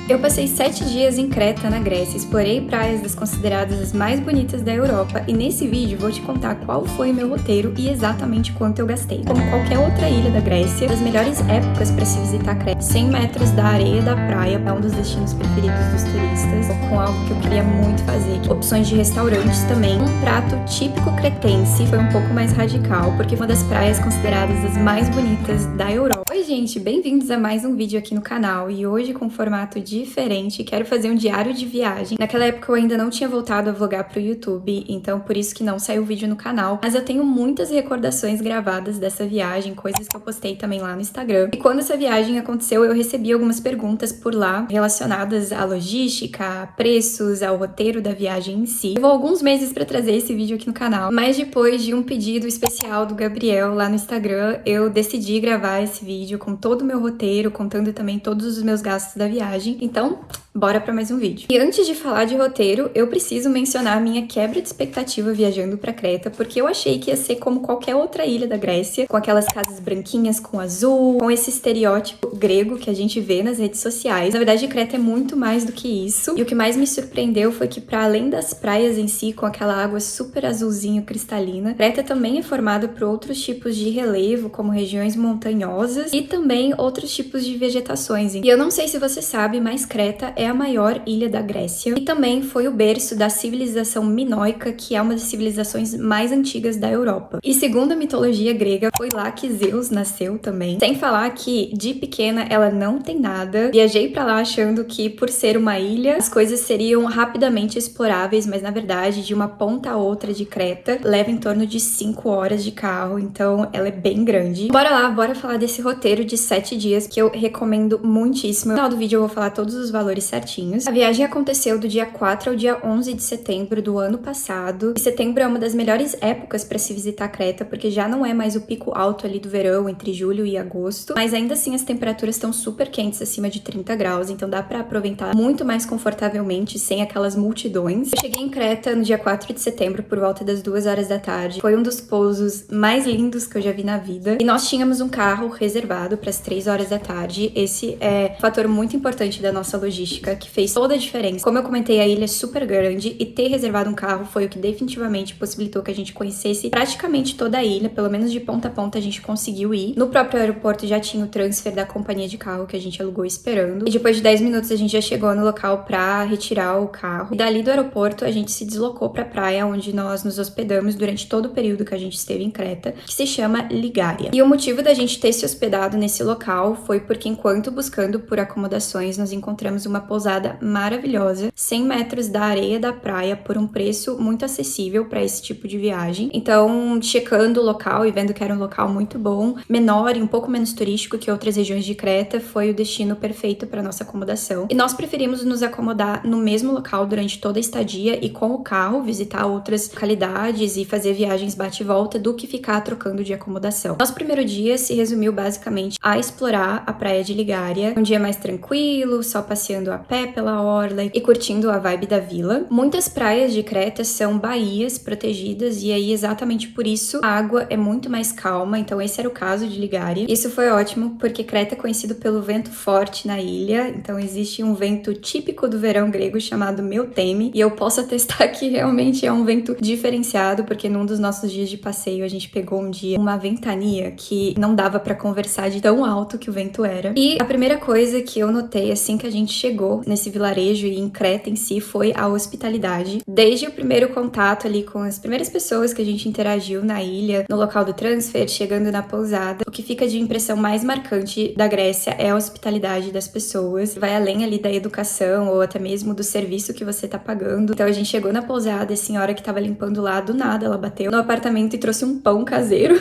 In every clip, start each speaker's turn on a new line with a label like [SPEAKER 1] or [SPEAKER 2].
[SPEAKER 1] Eu passei 7 dias em Creta, na Grécia, explorei praias das consideradas as mais bonitas da Europa e nesse vídeo vou te contar qual foi o meu roteiro e exatamente quanto eu gastei. Como qualquer outra ilha da Grécia, das melhores épocas para se visitar Creta, 100 metros da areia da praia é um dos destinos preferidos dos turistas, com algo que eu queria muito fazer. Opções de restaurantes também. Um prato típico cretense foi um pouco mais radical, porque foi uma das praias consideradas as mais bonitas da Europa. Oi gente, bem-vindos a mais um vídeo aqui no canal e hoje com formato diferente, quero fazer um diário de viagem. Naquela época eu ainda não tinha voltado a vlogar pro YouTube, então por isso que não saiu vídeo no canal, mas eu tenho muitas recordações gravadas dessa viagem, coisas que eu postei também lá no Instagram. E quando essa viagem aconteceu, eu recebi algumas perguntas por lá relacionadas à logística, a preços, ao roteiro da viagem em si. Levou alguns meses pra trazer esse vídeo aqui no canal, mas depois de um pedido especial do Gabriel lá no Instagram, eu decidi gravar esse vídeo com todo o meu roteiro, contando também todos os meus gastos da viagem. Então, bora pra mais um vídeo. E antes de falar de roteiro, eu preciso mencionar a minha quebra de expectativa viajando pra Creta, porque eu achei que ia ser como qualquer outra ilha da Grécia, com aquelas casas branquinhas com azul, com esse estereótipo grego que a gente vê nas redes sociais. Na verdade, Creta é muito mais do que isso. E o que mais me surpreendeu foi que, para além das praias em si, com aquela água super azulzinho cristalina, Creta também é formada por outros tipos de relevo, como regiões montanhosas e também outros tipos de vegetações. E eu não sei se você sabe, mas Creta é a maior ilha da Grécia e também foi o berço da civilização minoica, que é uma das civilizações mais antigas da Europa. E segundo a mitologia grega, foi lá que Zeus nasceu também. Sem falar que, de pequena, ela não tem nada. Viajei pra lá achando que, por ser uma ilha, as coisas seriam rapidamente exploráveis, mas na verdade, de uma ponta a outra de Creta, leva em torno de 5 horas de carro, então ela é bem grande. Bora lá, bora falar desse roteiro de 7 dias, que eu recomendo muitíssimo. No final do vídeo eu vou falar todos os valores certinhos. A viagem aconteceu do dia 4 ao dia 11 de setembro do ano passado. E setembro é uma das melhores épocas para se visitar Creta, porque já não é mais o pico alto ali do verão, entre julho e agosto, mas ainda assim as temperaturas estão super quentes, acima de 30 graus, então dá para aproveitar muito mais confortavelmente, sem aquelas multidões. Eu cheguei em Creta no dia 4 de setembro, por volta das 2 horas da tarde. Foi um dos pousos mais lindos que eu já vi na vida. E nós tínhamos um carro reservado para as 3 horas da tarde. Esse é um fator muito importante da nossa logística, que fez toda a diferença. Como eu comentei, a ilha é super grande e ter reservado um carro foi o que definitivamente possibilitou que a gente conhecesse praticamente toda a ilha, pelo menos de ponta a ponta a gente conseguiu ir. No próprio aeroporto já tinha o transfer da companhia de carro que a gente alugou esperando. E depois de 10 minutos a gente já chegou no local pra retirar o carro. E dali do aeroporto a gente se deslocou pra praia, onde nós nos hospedamos durante todo o período que a gente esteve em Creta, que se chama Ligária. E o motivo da gente ter se hospedado nesse local foi porque enquanto buscando por acomodações, nós encontramos uma pousada maravilhosa, 100 metros da areia da praia, por um preço muito acessível para esse tipo de viagem. Então, checando o local e vendo que era um local muito bom, menor e um pouco menos turístico que outras regiões de Creta, foi o destino perfeito para nossa acomodação. E nós preferimos nos acomodar no mesmo local durante toda a estadia e com o carro visitar outras localidades e fazer viagens bate e volta do que ficar trocando de acomodação. Nosso primeiro dia se resumiu basicamente a explorar a praia de Ligária, um dia mais tranquilo, só passeando a pé pela orla e curtindo a vibe da vila. Muitas praias de Creta são baías protegidas e aí exatamente por isso a água é muito mais calma, então esse era o caso de Ligária. Isso foi ótimo porque Creta é conhecido pelo vento forte na ilha, então existe um vento típico do verão grego chamado Meuteme e eu posso atestar que realmente é um vento diferenciado, porque num dos nossos dias de passeio a gente pegou um dia uma ventania que não dava pra conversar de tão alto que o vento era. E a primeira coisa que eu notei assim que a gente chegou nesse vilarejo e em Creta em si foi a hospitalidade. Desde o primeiro contato ali com as primeiras pessoas que a gente interagiu na ilha, no local do transfer, chegando na pousada, o que fica de impressão mais marcante da Grécia é a hospitalidade das pessoas. Vai além ali da educação ou até mesmo do serviço que você tá pagando. Então a gente chegou na pousada e a senhora que tava limpando lá, do nada ela bateu no apartamento e trouxe um pão caseiro.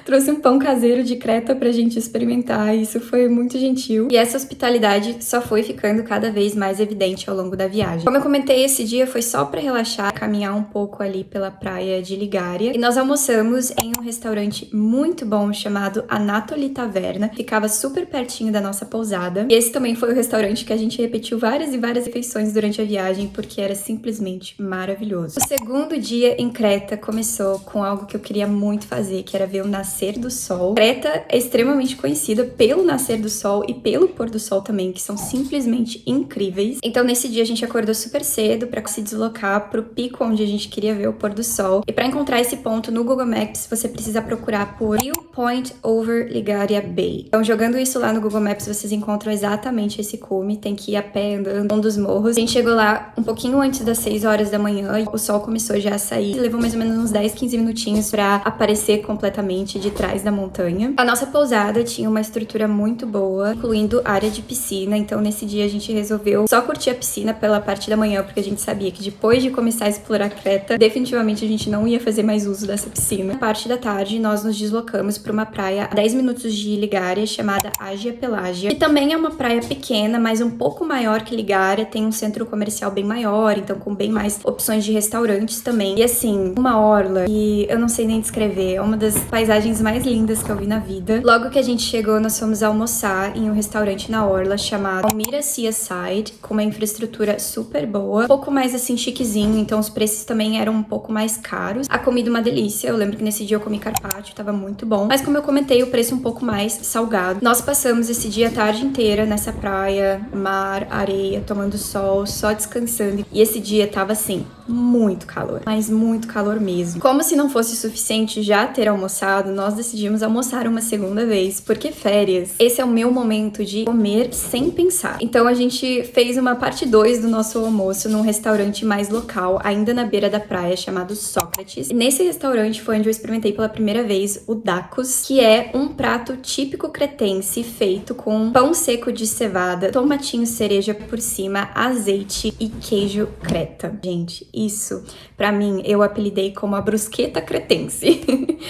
[SPEAKER 1] Trouxe um pão caseiro de Creta pra gente experimentar, isso foi muito gentil. E essa hospitalidade só foi ficando cada vez mais evidente ao longo da viagem. Como eu comentei, esse dia foi só pra relaxar, caminhar um pouco ali pela praia de Ligária. E nós almoçamos em um restaurante muito bom chamado Anatoli Taverna. Ficava super pertinho da nossa pousada. E esse também foi o restaurante que a gente repetiu várias e várias refeições durante a viagem, porque era simplesmente maravilhoso. O segundo dia em Creta começou com algo que eu queria muito fazer, que era ver o nascer do sol. Creta é extremamente conhecida pelo nascer do sol e pelo pôr do sol também, que são simplesmente simplesmente incríveis. Então nesse dia a gente acordou super cedo para se deslocar pro pico onde a gente queria ver o pôr do sol. E para encontrar esse ponto no Google Maps, você precisa procurar por Viewpoint over Liguria Bay. Então jogando isso lá no Google Maps, vocês encontram exatamente esse cume. Tem que ir a pé andando um dos morros. A gente chegou lá um pouquinho antes das 6 horas da manhã e o sol começou já a sair. Levou mais ou menos uns 10, 15 minutinhos para aparecer completamente de trás da montanha. A nossa pousada tinha uma estrutura muito boa, incluindo área de piscina. Então nesse dia a gente resolveu só curtir a piscina pela parte da manhã, porque a gente sabia que depois de começar a explorar Creta, definitivamente a gente não ia fazer mais uso dessa piscina. Na parte da tarde, nós nos deslocamos para uma praia a 10 minutos de Ligária, chamada Ágia Pelágia, que também é uma praia pequena, mas um pouco maior que Ligária, tem um centro comercial bem maior, então com bem mais opções de restaurantes também. E assim, uma orla que eu não sei nem descrever, é uma das paisagens mais lindas que eu vi na vida. Logo que a gente chegou, nós fomos almoçar em um restaurante na orla chamado Almira Seaside, com uma infraestrutura super boa, um pouco mais assim chiquezinho, então os preços também eram um pouco mais caros. A comida uma delícia, eu lembro que nesse dia eu comi carpaccio, tava muito bom, mas como eu comentei, o preço um pouco mais salgado. Nós passamos esse dia a tarde inteira nessa praia, mar, areia, tomando sol, só descansando, e esse dia tava assim, muito calor, mas muito calor mesmo. Como se não fosse suficiente já ter almoçado, nós decidimos almoçar uma segunda vez, porque férias, esse é o meu momento de comer sem pensar. Então a gente fez uma parte 2 do nosso almoço num restaurante mais local, ainda na beira da praia, chamado Sócrates. E nesse restaurante foi onde eu experimentei pela primeira vez o dakos, que é um prato típico cretense feito com pão seco de cevada, tomatinho cereja por cima, azeite e queijo creta. Gente, isso, pra mim, eu apelidei como a brusqueta cretense.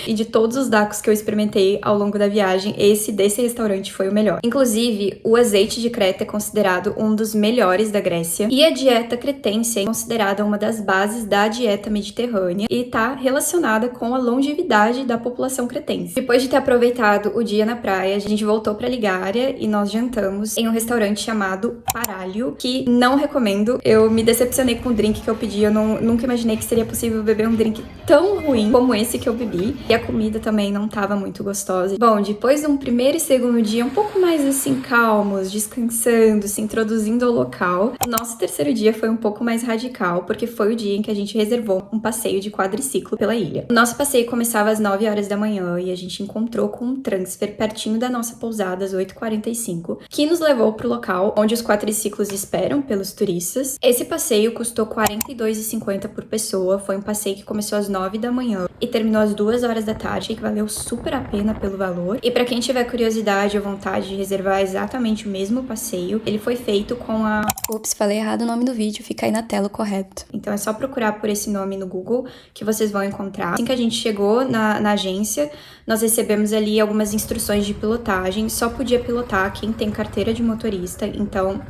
[SPEAKER 1] E de todos os dakos que eu experimentei ao longo da viagem, esse desse restaurante foi o melhor. Inclusive, o azeite de Creta é considerado um dos melhores da Grécia. E a dieta cretense é considerada uma das bases da dieta mediterrânea e tá relacionada com a longevidade da população cretense. Depois de ter aproveitado o dia na praia, a gente voltou pra Ligária e nós jantamos em um restaurante chamado Paralho, que não recomendo. Eu me decepcionei com o drink que eu pedi. Eu nunca imaginei que seria possível beber um drink tão ruim como esse que eu bebi. E a comida também não tava muito gostosa. Bom, depois de um primeiro e segundo dia um pouco mais assim calmos, descansando, se introduzindo ao local, o nosso terceiro dia foi um pouco mais radical, porque foi o dia em que a gente reservou um passeio de quadriciclo pela ilha. O nosso passeio começava às 9 horas da manhã e a gente encontrou com um transfer pertinho da nossa pousada às 8h45, que nos levou pro local onde os quadriciclos esperam pelos turistas. Esse passeio custou R$ 42,50 por pessoa, foi um passeio que começou às 9 da manhã e terminou às 2 horas da tarde, que valeu super a pena pelo valor. E pra quem tiver curiosidade ou vontade de reservar exatamente o mesmo passeio, ele foi feito com a... Ups, falei errado o nome do vídeo, fica aí na tela o correto. Então é só procurar por esse nome no Google que vocês vão encontrar. Assim que a gente chegou na agência, nós recebemos ali algumas instruções de pilotagem. Só podia pilotar quem tem carteira de motorista, então...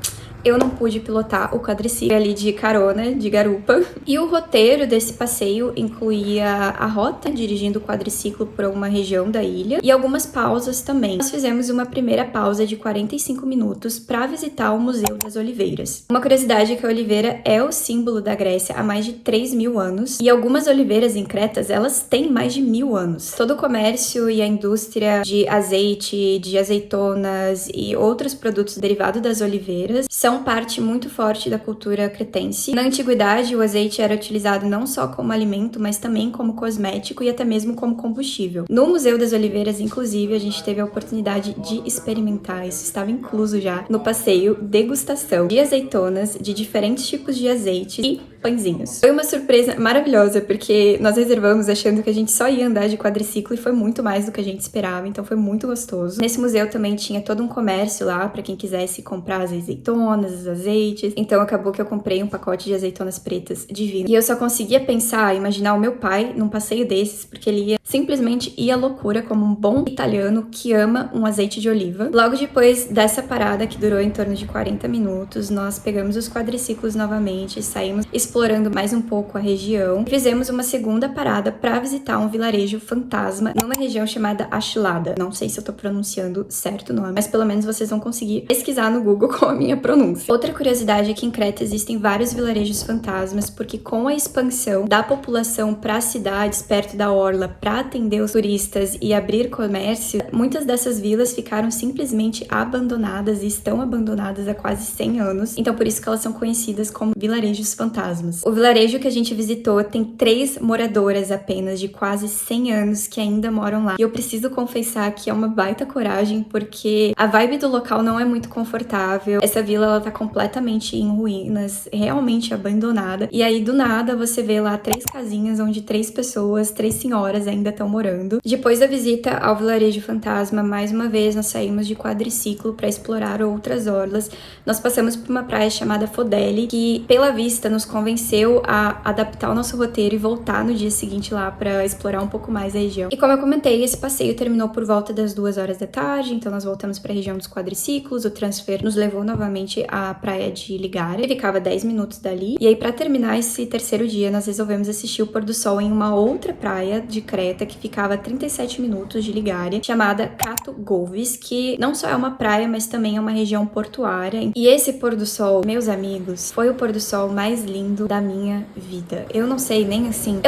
[SPEAKER 1] eu não pude pilotar o quadriciclo ali de carona, de garupa. E o roteiro desse passeio incluía a rota, dirigindo o quadriciclo por uma região da ilha, e algumas pausas também. Nós fizemos uma primeira pausa de 45 minutos para visitar o Museu das Oliveiras. Uma curiosidade é que a oliveira é o símbolo da Grécia há mais de 3.000 anos, e algumas oliveiras em Creta, elas têm mais de 1.000 anos. Todo o comércio e a indústria de azeite, de azeitonas e outros produtos derivados das oliveiras são parte muito forte da cultura cretense. Na antiguidade, o azeite era utilizado não só como alimento, mas também como cosmético e até mesmo como combustível. No Museu das Oliveiras, inclusive, a gente teve a oportunidade de experimentar, isso estava incluso já no passeio, degustação de azeitonas, de diferentes tipos de azeite e pãezinhos. Foi uma surpresa maravilhosa, porque nós reservamos achando que a gente só ia andar de quadriciclo e foi muito mais do que a gente esperava, então foi muito gostoso. Nesse museu também tinha todo um comércio lá para quem quisesse comprar as azeitonas, os azeites, então acabou que eu comprei um pacote de azeitonas pretas divino. E eu só conseguia pensar, imaginar o meu pai num passeio desses, porque ele simplesmente ia à loucura como um bom italiano que ama um azeite de oliva. Logo depois dessa parada, que durou em torno de 40 minutos, nós pegamos os quadriciclos novamente, saímos explorando mais um pouco a região. Fizemos uma segunda parada para visitar um vilarejo fantasma numa região chamada Ashlada. Não sei se eu tô pronunciando certo o nome, mas pelo menos vocês vão conseguir pesquisar no Google com a minha pronúncia. denúncia. Outra curiosidade é que em Creta existem vários vilarejos fantasmas, porque com a expansão da população para cidades perto da orla para atender os turistas e abrir comércio, muitas dessas vilas ficaram simplesmente abandonadas e estão abandonadas há quase 100 anos. Então por isso que elas são conhecidas como vilarejos fantasmas. O vilarejo que a gente visitou tem 3 moradoras apenas de quase 100 anos que ainda moram lá. E eu preciso confessar que é uma baita coragem, porque a vibe do local não é muito confortável. Essa vila, ela tá completamente em ruínas, realmente abandonada. E aí, do nada, você vê lá 3 casinhas onde 3 pessoas, 3 senhoras ainda estão morando. Depois da visita ao vilarejo fantasma, mais uma vez nós saímos de quadriciclo para explorar outras orlas. Nós passamos por uma praia chamada Fodeli, que pela vista nos convenceu a adaptar o nosso roteiro e voltar no dia seguinte lá para explorar um pouco mais a região. E como eu comentei, esse passeio terminou por volta das 2 horas da tarde, então nós voltamos para a região dos quadriciclos. O transfer nos levou novamente à praia de Ligária, que ficava 10 minutos dali. E aí, para terminar esse terceiro dia, nós resolvemos assistir o pôr do sol em uma outra praia de Creta, que ficava a 37 minutos de Ligária, chamada Kato Golvis, que não só é uma praia, mas também é uma região portuária. E esse pôr do sol, meus amigos, foi o pôr do sol mais lindo da minha vida. Eu não sei nem assim,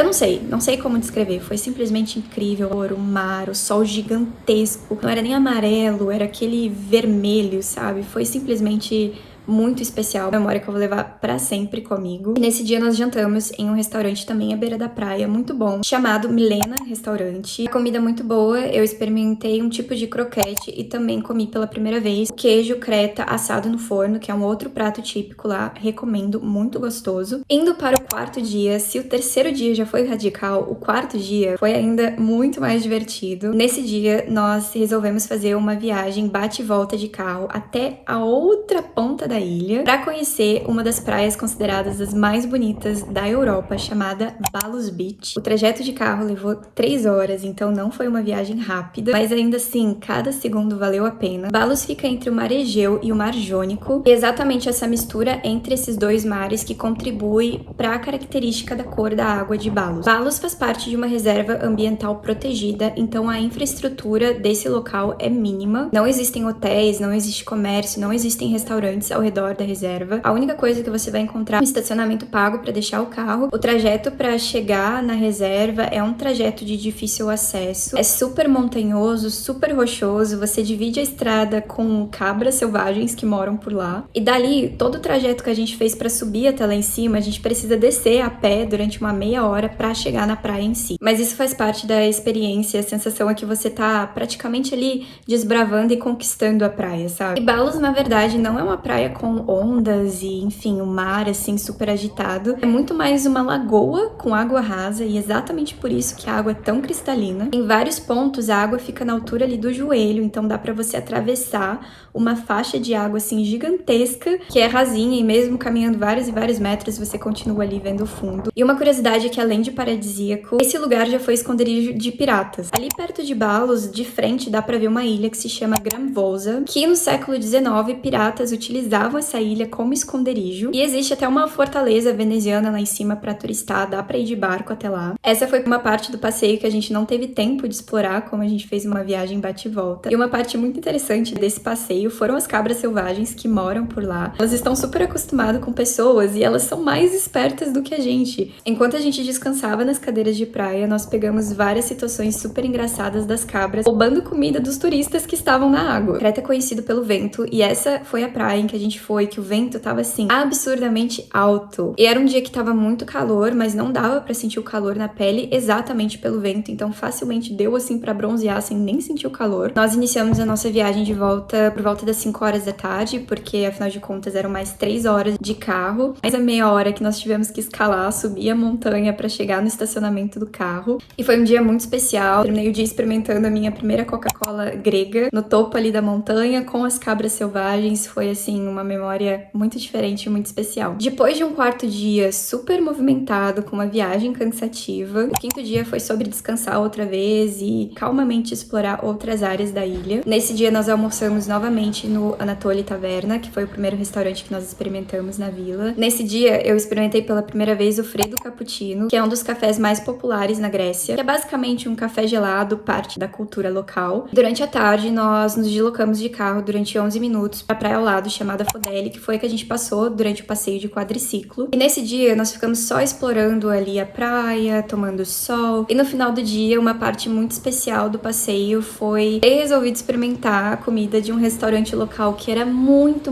[SPEAKER 1] não sei como descrever, foi simplesmente incrível. O mar, o sol gigantesco, não era nem amarelo, era aquele vermelho, sabe? Foi simplesmente muito especial, memória que eu vou levar pra sempre comigo. E nesse dia nós jantamos em um restaurante também à beira da praia, muito bom, chamado Milena Restaurante. A comida muito boa, eu experimentei um tipo de croquete e também comi pela primeira vez o queijo creta assado no forno, que é um outro prato típico lá, recomendo, muito gostoso. Indo para o quarto dia, se o terceiro dia já foi radical, o quarto dia foi ainda muito mais divertido. Nesse dia nós resolvemos fazer uma viagem bate e volta de carro até a outra ponta da ilha para conhecer uma das praias consideradas as mais bonitas da Europa, chamada Balos Beach. O trajeto de carro levou 3 horas, então não foi uma viagem rápida, mas ainda assim, cada segundo valeu a pena. Balos fica entre o Mar Egeu e o Mar Jônico, e exatamente essa mistura entre esses dois mares que contribui para a característica da cor da água de Balos. Balos faz parte de uma reserva ambiental protegida, então a infraestrutura desse local é mínima. Não existem hotéis, não existe comércio, não existem restaurantes ao redor da reserva. A única coisa que você vai encontrar é um estacionamento pago para deixar o carro. O trajeto para chegar na reserva é um trajeto de difícil acesso. É super montanhoso, super rochoso. Você divide a estrada com cabras selvagens que moram por lá. E dali, todo o trajeto que a gente fez para subir até lá em cima, a gente precisa descer a pé durante uma meia hora para chegar na praia em si. Mas isso faz parte da experiência. A sensação é que você tá praticamente ali desbravando e conquistando a praia, sabe? E Balos, na verdade, não é uma praia com ondas e, enfim, o mar, assim, super agitado. É muito mais uma lagoa com água rasa e exatamente por isso que a água é tão cristalina. Em vários pontos, a água fica na altura ali do joelho, então dá pra você atravessar uma faixa de água, assim, gigantesca, que é rasinha e mesmo caminhando vários e vários metros, você continua ali vendo o fundo. E uma curiosidade é que, além de paradisíaco, esse lugar já foi esconderijo de piratas. Ali perto de Balos, de frente, dá pra ver uma ilha que se chama Gramvousa, que no século XIX, piratas utilizavam essa ilha como esconderijo, e existe até uma fortaleza veneziana lá em cima para turistar, dá para ir de barco até lá. Essa foi uma parte do passeio que a gente não teve tempo de explorar, como a gente fez uma viagem bate e volta. E uma parte muito interessante desse passeio foram as cabras selvagens que moram por lá. Elas estão super acostumadas com pessoas e elas são mais espertas do que a gente. Enquanto a gente descansava nas cadeiras de praia, nós pegamos várias situações super engraçadas das cabras roubando comida dos turistas que estavam na água. Creta é conhecido pelo vento e essa foi a praia em que a gente foi, que o vento tava assim, absurdamente alto. E era um dia que tava muito calor, mas não dava pra sentir o calor na pele exatamente pelo vento, então facilmente deu assim pra bronzear sem nem sentir o calor. Nós iniciamos a nossa viagem de volta por volta das 5 horas da tarde, porque afinal de contas eram mais 3 horas de carro, mais a meia hora que nós tivemos que escalar, subir a montanha pra chegar no estacionamento do carro. E foi um dia muito especial. Terminei o dia experimentando a minha primeira Coca-Cola grega no topo ali da montanha com as cabras selvagens. Foi assim uma memória muito diferente e muito especial. Depois de um quarto dia super movimentado, com uma viagem cansativa, o quinto dia foi sobre descansar outra vez e calmamente explorar outras áreas da ilha. Nesse dia nós almoçamos novamente no Anatoly Taverna, que foi o primeiro restaurante que nós experimentamos na vila. Nesse dia eu experimentei pela primeira vez o Freddo Cappuccino, que é um dos cafés mais populares na Grécia, que é basicamente um café gelado, parte da cultura local. Durante a tarde nós nos deslocamos de carro durante 11 minutos para a praia ao lado chamada Fodeli, que foi a que a gente passou durante o passeio de quadriciclo. E nesse dia nós ficamos só explorando ali a praia, tomando sol. E no final do dia, uma parte muito especial do passeio foi ter resolvido experimentar a comida de um restaurante local que era muito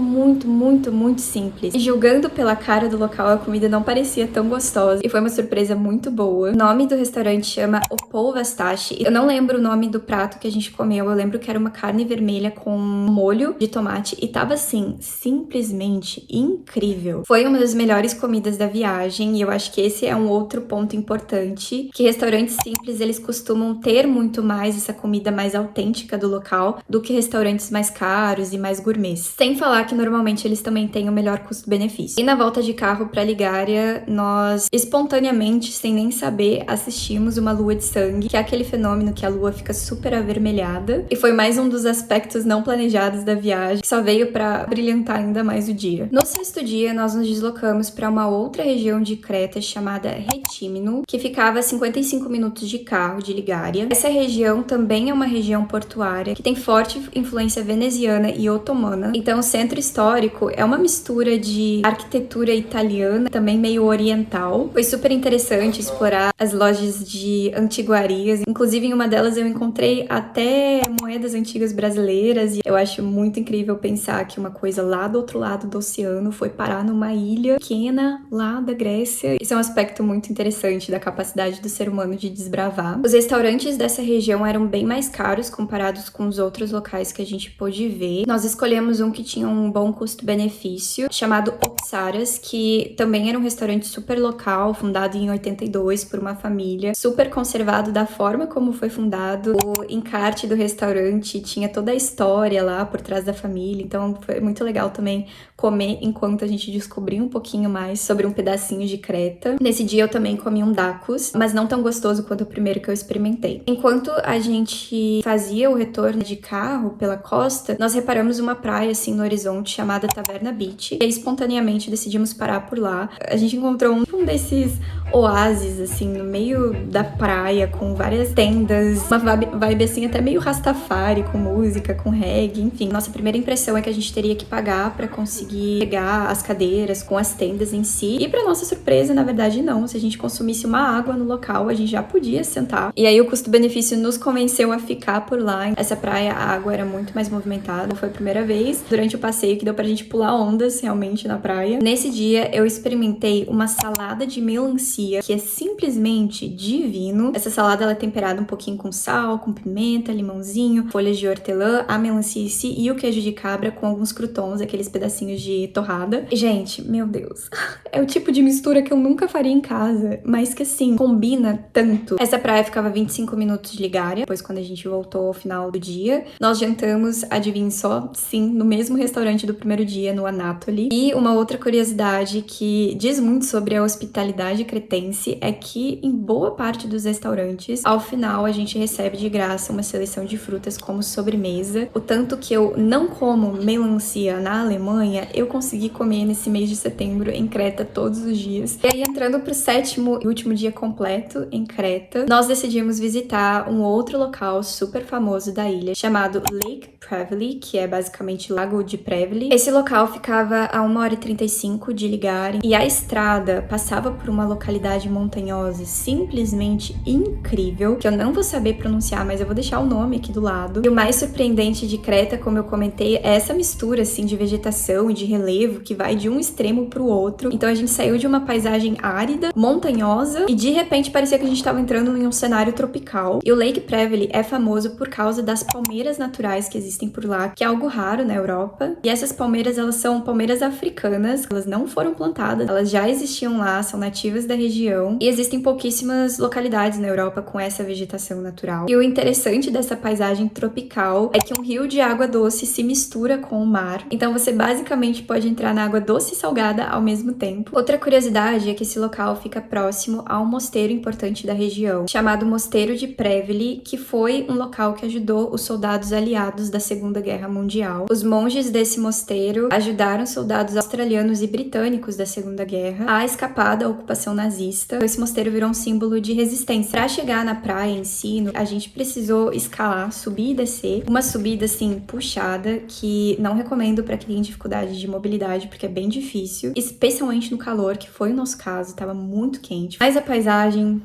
[SPEAKER 1] simples. E julgando pela cara do local, a comida não parecia tão gostosa. E foi uma surpresa muito boa. O nome do restaurante chama Opol Vastache. Eu não lembro o nome do prato que a gente comeu. Eu lembro que era uma carne vermelha com molho de tomate. E tava assim, simplesmente incrível. Foi uma das melhores comidas da viagem. E eu acho que esse é um outro ponto importante. Que restaurantes simples, eles costumam ter muito mais essa comida mais autêntica do local do que restaurantes mais caros e mais gourmets. Sem falar que normalmente eles também têm o melhor custo-benefício. E na volta de carro pra Ligária, nós espontaneamente, sem nem saber, assistimos uma lua de sangue, que é aquele fenômeno que a lua fica super avermelhada. E foi mais um dos aspectos não planejados da viagem, que só veio pra brilhantar ainda mais o dia. No sexto dia, nós nos deslocamos para uma outra região de Creta chamada Retímino, que ficava a 55 minutos de carro de Ligária. Essa região também é uma região portuária que tem forte influência veneziana e otomana. Então, o centro histórico é uma mistura de arquitetura italiana, também meio oriental. Foi super interessante explorar as lojas de antiguarias. Inclusive, em uma delas eu encontrei até moedas antigas brasileiras. E eu acho muito incrível pensar que uma coisa lá do outro lado do oceano foi parar numa ilha pequena lá da Grécia. Isso é um aspecto muito interessante da capacidade do ser humano de desbravar. Os restaurantes dessa região eram bem mais caros comparados com os outros locais que a gente pôde ver. Nós escolhemos um que tinha um bom custo-benefício, chamado Opsaras, que também era um restaurante super local, fundado em 82 por uma família, super conservado da forma como foi fundado. O encarte do restaurante tinha toda a história lá por trás da família, então foi muito legal também comer enquanto a gente descobria um pouquinho mais sobre um pedacinho de Creta. Nesse dia eu também comi um dakos, mas não tão gostoso quanto o primeiro que eu experimentei. Enquanto a gente fazia o retorno de carro pela costa, nós reparamos uma praia assim no horizonte chamada Taverna Beach, e espontaneamente decidimos parar por lá. A gente encontrou um desses oásis assim no meio da praia com várias tendas, uma vibe assim até meio Rastafari, com música, com reggae, enfim. Nossa primeira impressão é que a gente teria que pagar pra conseguir pegar as cadeiras com as tendas em si, e pra nossa surpresa, na verdade não. Se a gente consumisse uma água no local, a gente já podia sentar. E aí o custo-benefício nos convenceu a ficar por lá. Essa praia, a água era muito mais movimentada. Foi a primeira vez durante o passeio que deu pra gente pular ondas realmente na praia. Nesse dia eu experimentei uma salada de melancia, que é simplesmente divino. Essa salada ela é temperada um pouquinho com sal, com pimenta, limãozinho, folhas de hortelã, a melancia em si e o queijo de cabra com alguns croutons, aqueles pedacinhos de torrada. Gente, meu Deus, é o tipo de mistura que eu nunca faria em casa, mas que assim, combina tanto. Essa praia ficava a 25 minutos de Ligária, depois quando a gente voltou ao final do dia. Nós jantamos, adivinhe só, sim, no mesmo restaurante do primeiro dia, no Anatoli. E uma outra curiosidade que diz muito sobre a hospitalidade cretense é que em boa parte dos restaurantes, ao final a gente recebe de graça uma seleção de frutas como sobremesa. O tanto que eu não como melancia na Alemanha, eu consegui comer nesse mês de setembro em Creta todos os dias. E aí, entrando pro sétimo e último dia completo em Creta, nós decidimos visitar um outro local super famoso da ilha, chamado Lake Preveli, que é basicamente o Lago de Preveli. Esse local ficava a 1h35 de Ligária, e a estrada passava por uma localidade montanhosa simplesmente incrível, que eu não vou saber pronunciar, mas eu vou deixar o nome aqui do lado. E o mais surpreendente de Creta, como eu comentei, é essa mistura assim de vegetação e de relevo que vai de um extremo pro outro. Então a gente saiu de uma paisagem árida, montanhosa, e de repente parecia que a gente estava entrando em um cenário tropical. E o Lake Preveli é famoso por causa das palmeiras naturais que existem por lá, que é algo raro na Europa. E essas palmeiras, elas são palmeiras africanas, elas não foram plantadas, elas já existiam lá, são nativas da região, e existem pouquíssimas localidades na Europa com essa vegetação natural. E o interessante dessa paisagem tropical é que um rio de água doce se mistura com o mar, então você basicamente pode entrar na água doce e salgada ao mesmo tempo. Outra curiosidade é que esse local fica próximo a um mosteiro importante da região, chamado Mosteiro de Preveli, que foi um local que ajudou os soldados aliados da Segunda Guerra Mundial. Os monges desse mosteiro ajudaram soldados australianos e britânicos da Segunda Guerra a escapar da ocupação nazista. Esse mosteiro virou um símbolo de resistência. Para chegar na praia em si, a gente precisou escalar, subir e descer. Uma subida assim puxada que não recomendo para quem que tem dificuldade de mobilidade, porque é bem difícil, especialmente no calor, que foi o nosso caso, tava muito quente. Mas a paisagem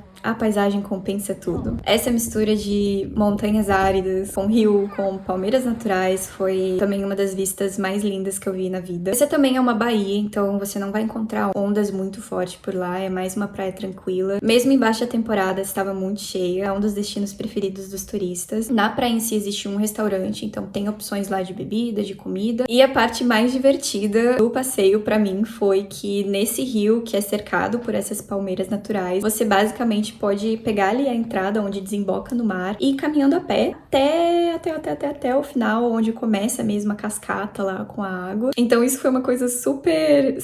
[SPEAKER 1] compensa tudo. Essa mistura de montanhas áridas com rio, com palmeiras naturais, foi também uma das vistas mais lindas que eu vi na vida. Essa também é uma baía, então você não vai encontrar ondas muito fortes por lá, é mais uma praia tranquila. Mesmo em baixa temporada, estava muito cheia, é um dos destinos preferidos dos turistas. Na praia em si existe um restaurante, então tem opções lá de bebida, de comida. E a parte mais divertida do passeio pra mim foi que nesse rio, que é cercado por essas palmeiras naturais, você basicamente pode pegar ali a entrada onde desemboca no mar e ir caminhando a pé até o final, onde começa mesmo a cascata lá com a água. Então isso foi uma coisa super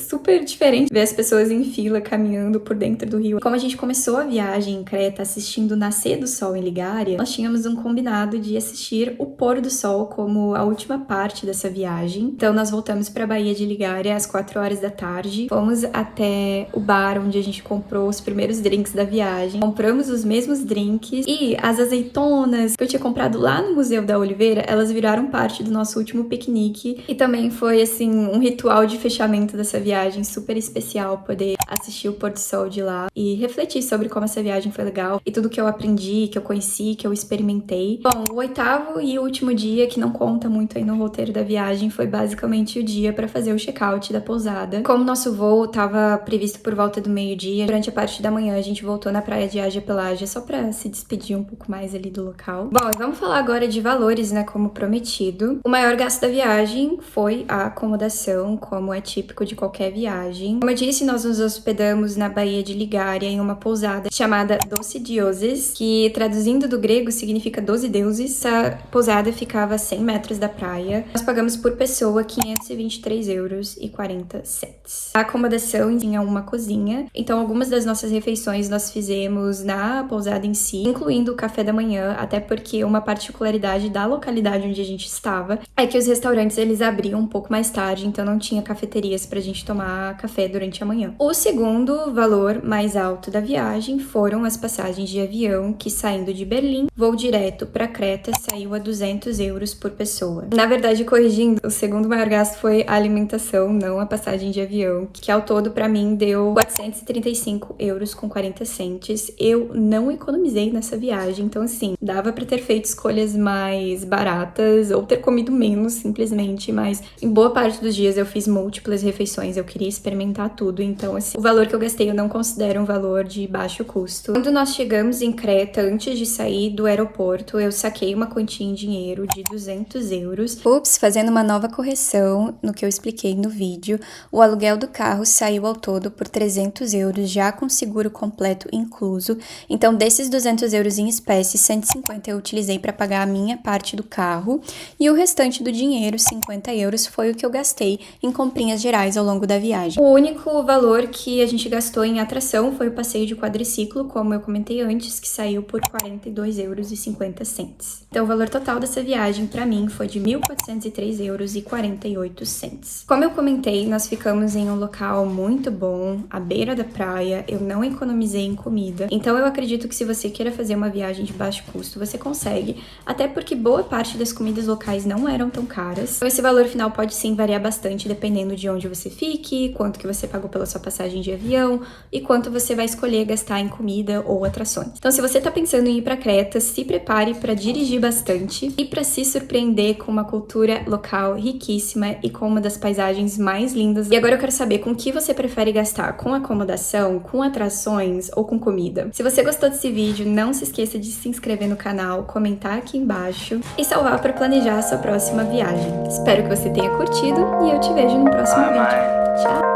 [SPEAKER 1] diferente, ver as pessoas em fila caminhando por dentro do rio. Como a gente começou a viagem em Creta assistindo o nascer do sol em Ligária, nós tínhamos um combinado de assistir o pôr do sol como a última parte dessa viagem. Então nós voltamos para a Baía de Ligária às 4 horas da tarde, fomos até o bar onde a gente comprou os primeiros drinks da viagem. Compramos os mesmos drinks e as azeitonas que eu tinha comprado lá no Museu da Oliveira, elas viraram parte do nosso último piquenique e também foi, assim, um ritual de fechamento dessa viagem super especial, poder assistir o pôr do sol de lá e refletir sobre como essa viagem foi legal e tudo que eu aprendi, que eu conheci, que eu experimentei. Bom, o 8º e último dia, que não conta muito aí no roteiro da viagem, foi basicamente o dia para fazer o check-out da pousada. Como nosso voo estava previsto por volta do meio-dia, durante a parte da manhã a gente voltou na praia de Ágia Pelágia só pra se despedir um pouco mais ali do local. Bom, e vamos falar agora de valores, né, como prometido. O maior gasto da viagem foi a acomodação, como é típico de qualquer viagem. Como eu disse, nós nos hospedamos na Baía de Ligária, em uma pousada chamada Doce Dioses, que traduzindo do grego significa 12 deuses. Essa pousada ficava a 100 metros da praia. Nós pagamos por pessoa 523,40 €. A acomodação tinha uma cozinha, então algumas das nossas refeições nós fizemos na pousada em si, incluindo o café da manhã, até porque uma particularidade da localidade onde a gente estava é que os restaurantes eles abriam um pouco mais tarde, então não tinha cafeterias pra gente tomar café durante a manhã. O segundo valor mais alto da viagem foram as passagens de avião, que saindo de Berlim, voo direto pra Creta, saiu a 200 € por pessoa. Na verdade, corrigindo, o segundo maior gasto foi a alimentação, não a passagem de avião, que ao todo pra mim deu 435,40 €. Eu não economizei nessa viagem, então assim, dava pra ter feito escolhas mais baratas ou ter comido menos, simplesmente, mas em boa parte dos dias eu fiz múltiplas refeições, eu queria experimentar tudo, então assim, o valor que eu gastei eu não considero um valor de baixo custo. Quando nós chegamos em Creta, antes de sair do aeroporto, eu saquei uma quantia em dinheiro de 200 €. Ups, fazendo uma nova correção no que eu expliquei no vídeo, o aluguel do carro saiu ao todo por 300 € já com seguro completo incluso. Então, desses 200 € em espécie, 150 eu utilizei para pagar a minha parte do carro e o restante do dinheiro, 50 €, foi o que eu gastei em comprinhas gerais ao longo da viagem. O único valor que a gente gastou em atração foi o passeio de quadriciclo, como eu comentei antes, que saiu por 42,50 €. Então, o valor total dessa viagem para mim foi de 1.403,48 €. Como eu comentei, nós ficamos em um local muito bom, à beira da praia, eu não economizei em comida. Então eu acredito que se você queira fazer uma viagem de baixo custo, você consegue, até porque boa parte das comidas locais não eram tão caras. Então esse valor final pode sim variar bastante dependendo de onde você fique, quanto que você pagou pela sua passagem de avião e quanto você vai escolher gastar em comida ou atrações. Então se você tá pensando em ir pra Creta, se prepare para dirigir bastante e para se surpreender com uma cultura local riquíssima e com uma das paisagens mais lindas. E agora eu quero saber com que você prefere gastar, com acomodação, com atrações ou com comida. Se você gostou desse vídeo, não se esqueça de se inscrever no canal, comentar aqui embaixo e salvar para planejar a sua próxima viagem. Espero que você tenha curtido e eu te vejo no próximo vídeo. Tchau!